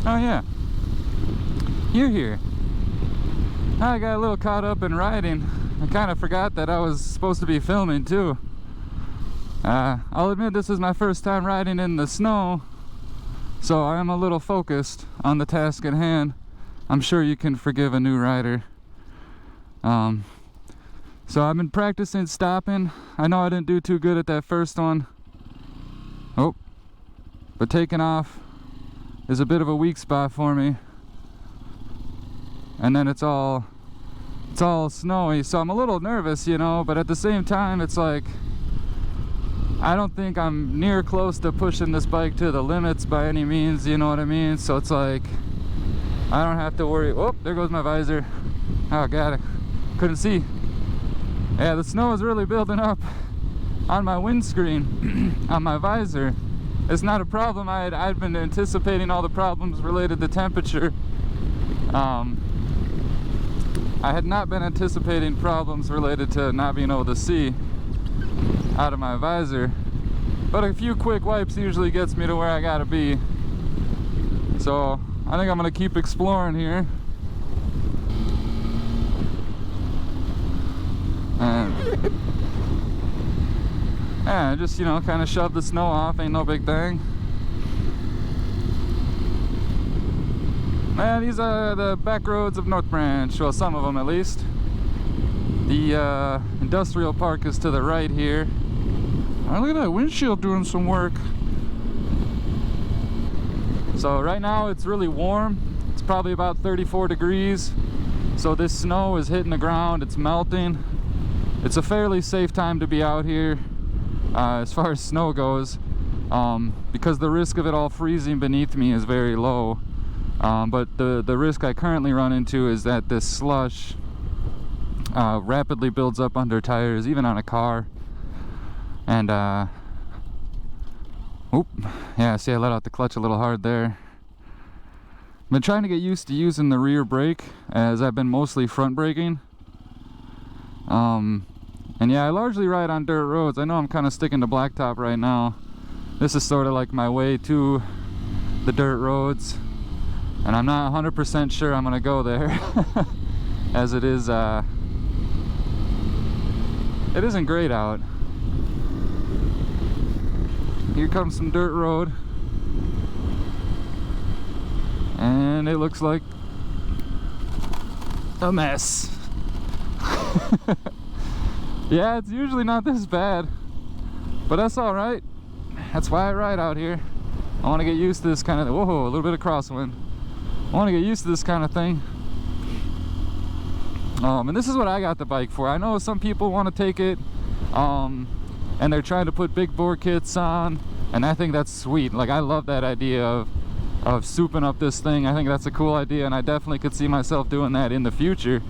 Oh yeah, you're here. I got a little caught up in riding. I kind of forgot that I was supposed to be filming too. I'll admit this is my first time riding in the snow, so I am a little focused on the task at hand. I'm sure you can forgive a new rider. So I've been practicing stopping. I know I didn't do too good at that first one. Oh, but taking off is a bit of a weak spot for me. And then it's all snowy, so I'm a little nervous, you know, but at the same time it's like I don't think I'm near close to pushing this bike to the limits by any means, you know what I mean? So it's like I don't have to worry. Oh, there goes my visor. Oh god, I couldn't see. Yeah, the snow is really building up on my windscreen, on my visor. It's not a problem. I'd been anticipating all the problems related to temperature. I had not been anticipating problems related to not being able to see out of my visor, but a few quick wipes usually gets me to where I gotta be. So I think I'm gonna keep exploring here. And yeah, just, you know, kind of shove the snow off, ain't no big thing. Man, these are the back roads of North Branch, well, some of them at least. The industrial park is to the right here. Oh, look at that windshield doing some work. So right now it's really warm. It's probably about 34 degrees. So this snow is hitting the ground, it's melting. It's a fairly safe time to be out here as far as snow goes, because the risk of it all freezing beneath me is very low. But the risk I currently run into is that this slush rapidly builds up under tires, even on a car. And oop, yeah, see, I let out the clutch a little hard there. I've been trying to get used to using the rear brake, as I've been mostly front braking. And yeah, I largely ride on dirt roads. I know I'm kind of sticking to blacktop right now. This is sort of like my way to the dirt roads, and I'm not 100% sure I'm gonna go there. As it is, it isn't great out. Here comes some dirt road, and it looks like a mess. Yeah, it's usually not this bad, but that's all right. That's why I ride out here. I want to get used to this kind of, whoa, a little bit of crosswind. I want to get used to this kind of thing. And this is what I got the bike for. I know some people want to take it, and they're trying to put big bore kits on, and I think that's sweet. Like, I love that idea of souping up this thing. I think that's a cool idea, and I definitely could see myself doing that in the future.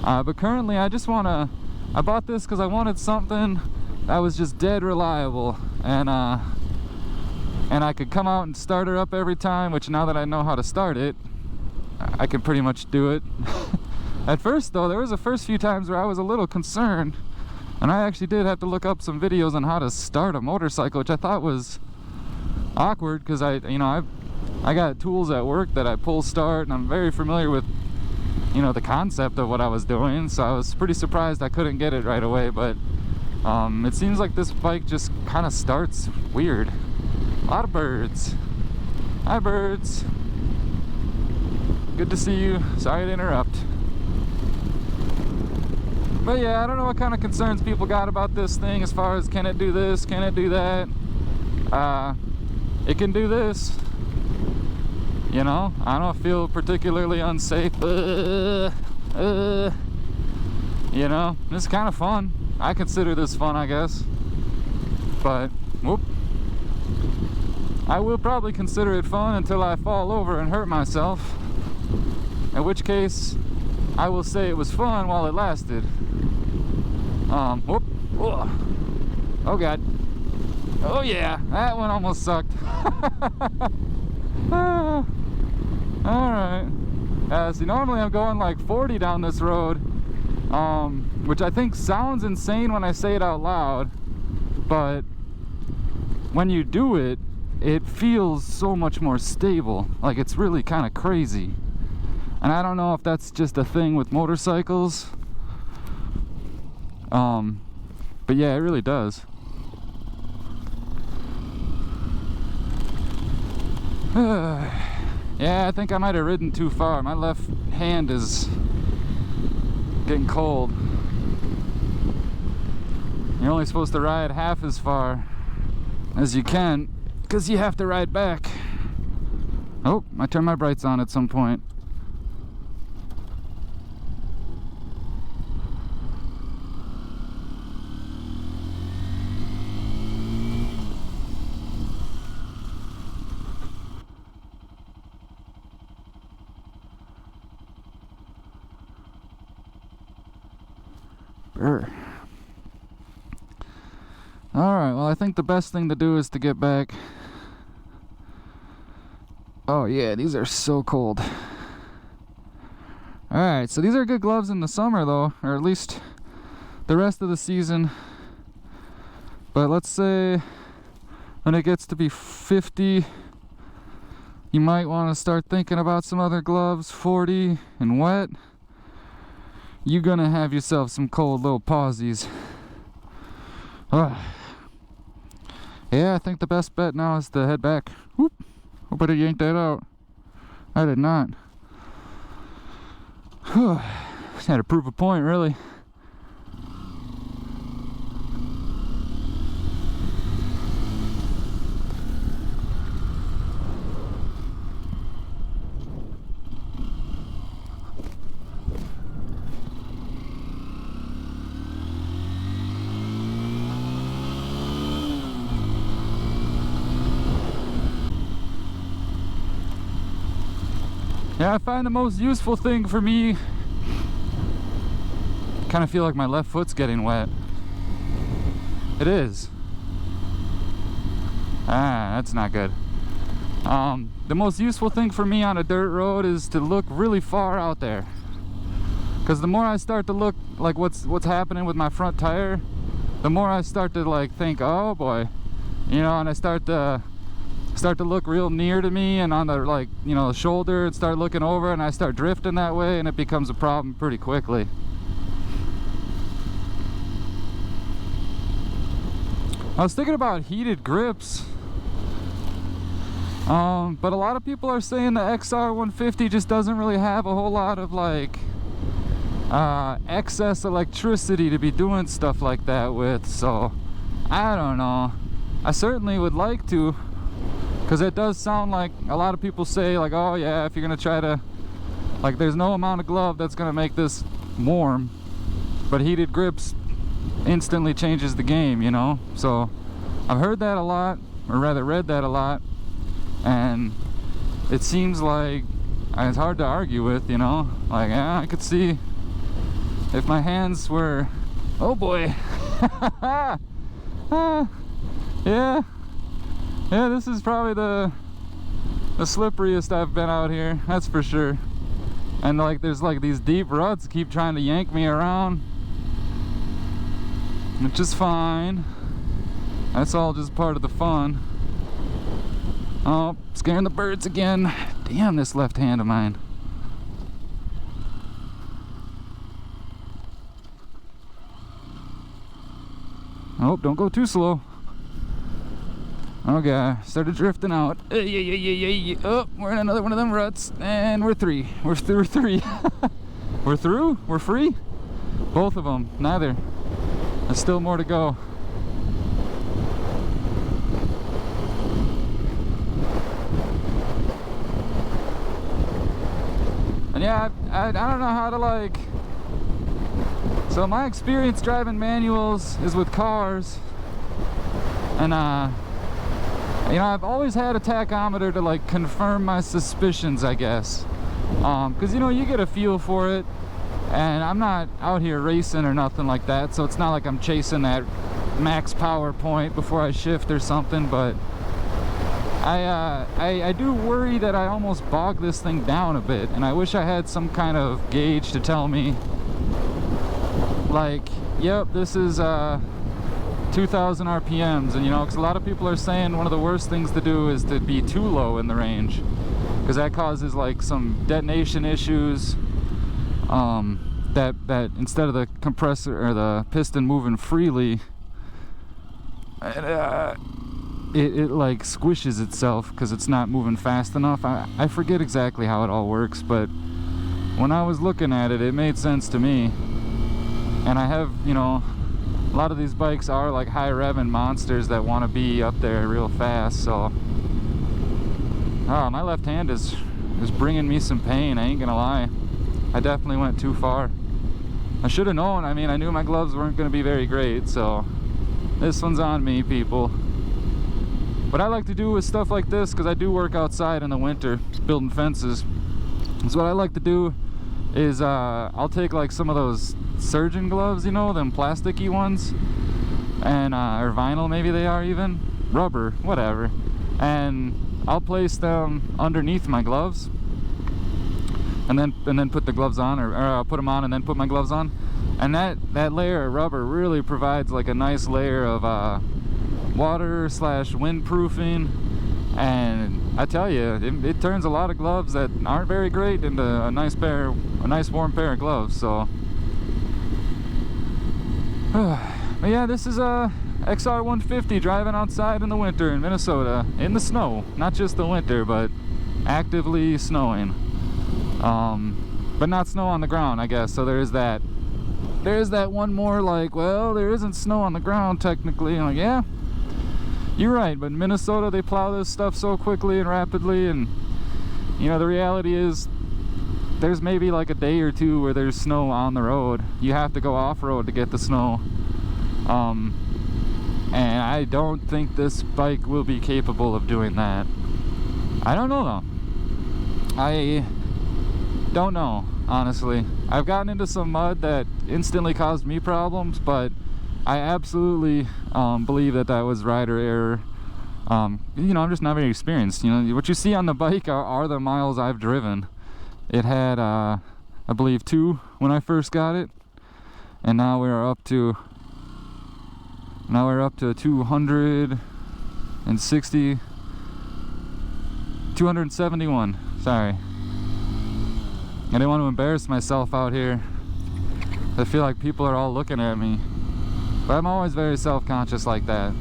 But currently I just want to, I bought this because I wanted something that was just dead reliable, and I could come out and start her up every time, which now that I know how to start it, I can pretty much do it. At first though, there was the first few times where I was a little concerned, and I actually did have to look up some videos on how to start a motorcycle, which I thought was awkward, because I got tools at work that I pull start, and I'm very familiar with, you know, the concept of what I was doing, so I was pretty surprised I couldn't get it right away. But it seems like this bike just kind of starts weird. A lot of birds. Hi, birds. Good to see you. Sorry to interrupt. But yeah, I don't know what kind of concerns people got about this thing as far as can it do this, can it do that. It can do this. You know, I don't feel particularly unsafe. You know, it's kind of fun. I consider this fun, I guess. But, whoop. I will probably consider it fun until I fall over and hurt myself. In which case, I will say it was fun while it lasted. Whoop. Oh god. Oh yeah, that one almost sucked. Alright. See, normally I'm going like 40 down this road, which I think sounds insane when I say it out loud, but when you do it, it feels so much more stable. Like, it's really kind of crazy. And I don't know if that's just a thing with motorcycles. But yeah, it really does. Yeah, I think I might have ridden too far. My left hand is getting cold. You're only supposed to ride half as far as you can, because you have to ride back. Oh, I turned my brights on at some point. Alright, well, I think the best thing to do is to get back. Oh yeah, these are so cold. Alright, so these are good gloves in the summer though, or at least the rest of the season. But let's say when it gets to be 50, you might want to start thinking about some other gloves. 40 and wet, you're gonna have yourself some cold little pausies. Yeah, I think the best bet now is to head back. Whoop! Hope I didn't yank that out. I did not. Just had to prove a point, really. Yeah, I find the most useful thing for me, kind of feel like my left foot's getting wet. It is. That's not good. The most useful thing for me on a dirt road is to look really far out there. Because the more I start to look like what's happening with my front tire, the more I start to like think, oh boy, you know, and I start to look real near to me and on the, like, you know, the shoulder, and start looking over, and I start drifting that way, and it becomes a problem pretty quickly. I was thinking about heated grips, but a lot of people are saying the XR150 just doesn't really have a whole lot of like excess electricity to be doing stuff like that with, so I don't know. I certainly would like to, because it does sound like a lot of people say, like, oh yeah, if you're gonna try to, like, there's no amount of glove that's gonna make this warm, but heated grips instantly changes the game, you know. So I've heard that a lot, or rather read that a lot, and it seems like it's hard to argue with, you know. Like, yeah, I could see if my hands were, oh boy. Yeah, this is probably the slipperiest I've been out here, that's for sure. And like, there's like these deep ruts keep trying to yank me around, which is fine. That's all just part of the fun. Oh, scaring the birds again. Damn, this left hand of mine. Oh, don't go too slow. Okay, started drifting out. Oh, we're in another one of them ruts, and we're three. We're three. We're through? We're free? Both of them. Neither. There's still more to go. And yeah, I don't know how to, like... So my experience driving manuals is with cars. And you know, I've always had a tachometer to like confirm my suspicions, I guess. Because, you know, you get a feel for it, and I'm not out here racing or nothing like that, so it's not like I'm chasing that max power point before I shift or something. But I do worry that I almost bogged this thing down a bit, and I wish I had some kind of gauge to tell me, like, yep, this is 2,000 RPMs, and you know, because a lot of people are saying one of the worst things to do is to be too low in the range, because that causes like some detonation issues. That instead of the compressor or the piston moving freely, it like squishes itself because it's not moving fast enough. I forget exactly how it all works, but when I was looking at it, it made sense to me. And I have, you know, a lot of these bikes are like high revving monsters that want to be up there real fast. So my left hand is bringing me some pain, I ain't gonna lie. I definitely went too far. I should have known. I mean, I knew my gloves weren't going to be very great, so this one's on me, people. What I like to do with stuff like this, because I do work outside in the winter building fences, so what I like to do is I'll take like some of those surgeon gloves, you know, them plasticky ones, and or vinyl maybe they are, even rubber, whatever, and I'll place them underneath my gloves, and then put the gloves on, or I'll put them on and then put my gloves on, and that layer of rubber really provides like a nice layer of water / windproofing. And I tell you, it turns a lot of gloves that aren't very great into a nice warm pair of gloves. So but yeah, this is a XR150 driving outside in the winter in Minnesota, in the snow. Not just the winter, but actively snowing. But not snow on the ground, I guess. So there's that one more, like, well, there isn't snow on the ground technically. I'm like, yeah, you're right, but in Minnesota they plow this stuff so quickly and rapidly, and you know, the reality is there's maybe like a day or two where there's snow on the road. You have to go off-road to get the snow. And I don't think this bike will be capable of doing that. I don't know though. I don't know, honestly. I've gotten into some mud that instantly caused me problems, but I absolutely believe that was rider error. You know, I'm just not very experienced. You know, what you see on the bike are the miles I've driven. It had, I believe, 2 when I first got it, and now we're up to 271. Sorry. I didn't want to embarrass myself out here. I feel like people are all looking at me, but I'm always very self-conscious like that.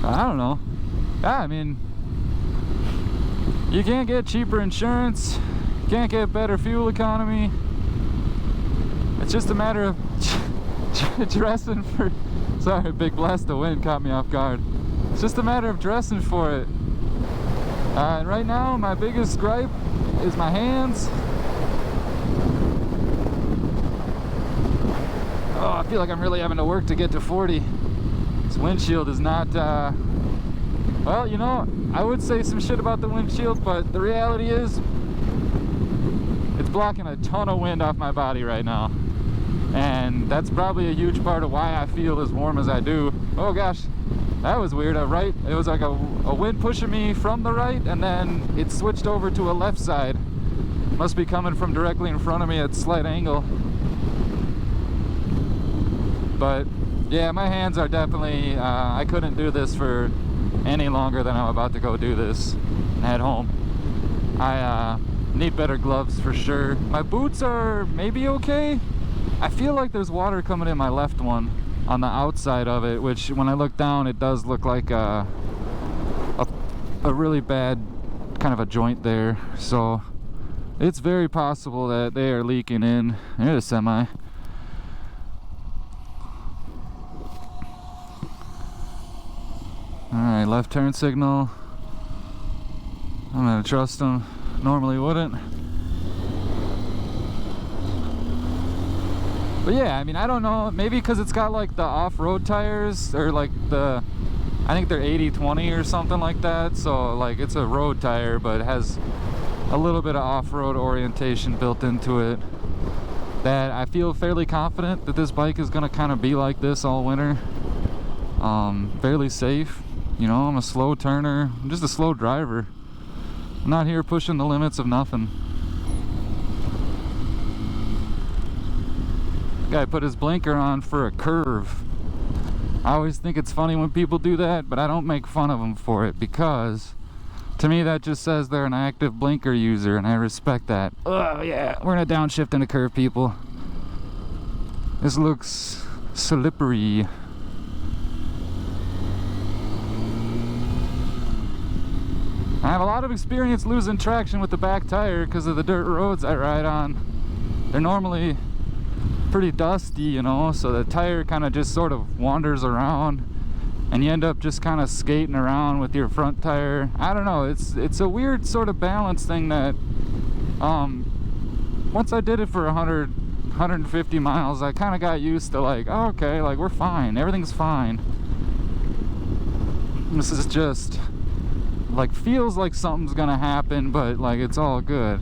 I don't know. Yeah, I mean, you can't get cheaper insurance, you can't get better fuel economy. It's just a matter of dressing for... Sorry, a big blast of wind caught me off guard. It's just a matter of dressing for it. And right now, my biggest gripe is my hands. Oh, I feel like I'm really having to work to get to 40. This windshield is not, well, you know, I would say some shit about the windshield, but the reality is it's blocking a ton of wind off my body right now. And that's probably a huge part of why I feel as warm as I do. Oh gosh, that was weird. It was like a wind pushing me from the right, and then it switched over to a left side. Must be coming from directly in front of me at a slight angle. But yeah, my hands are definitely, I couldn't do this for any longer than I'm about to go do this at home. I need better gloves for sure. My boots are maybe okay. I feel like there's water coming in my left one on the outside of it, which when I look down, it does look like a really bad kind of a joint there. So it's very possible that they are leaking in. There's a semi. Alright, left turn signal. I'm gonna trust them. Normally wouldn't. But yeah, I mean, I don't know. Maybe because it's got like the off-road tires, or like I think they're 80/20 or something like that. So like it's a road tire, but it has a little bit of off-road orientation built into it. That I feel fairly confident that this bike is gonna kind of be like this all winter. Fairly safe. You know, I'm a slow turner. I'm just a slow driver. I'm not here pushing the limits of nothing. guy put his blinker on for a curve. I always think it's funny when people do that, but I don't make fun of them for it, because to me that just says they're an active blinker user, and I respect that. Oh yeah, we're gonna downshift into curve, people. This looks slippery. I have a lot of experience losing traction with the back tire because of the dirt roads I ride on. They're normally pretty dusty, you know, so the tire kind of just sort of wanders around and you end up just kind of skating around with your front tire. I don't know, it's a weird sort of balance thing that once I did it for 150 miles, I kind of got used to, like, oh, okay, like, we're fine, everything's fine. This is just like, feels like something's gonna happen, but like, it's all good.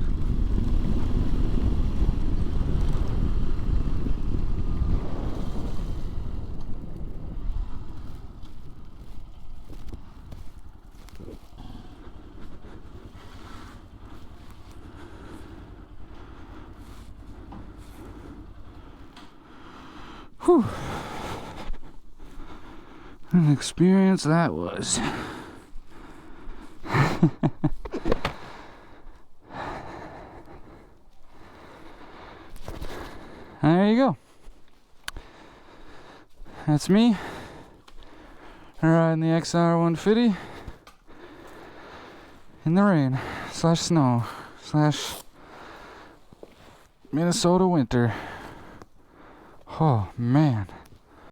Whew. An experience that was. There you go. That's me riding the XR150 in the rain / snow / Minnesota winter. Oh man.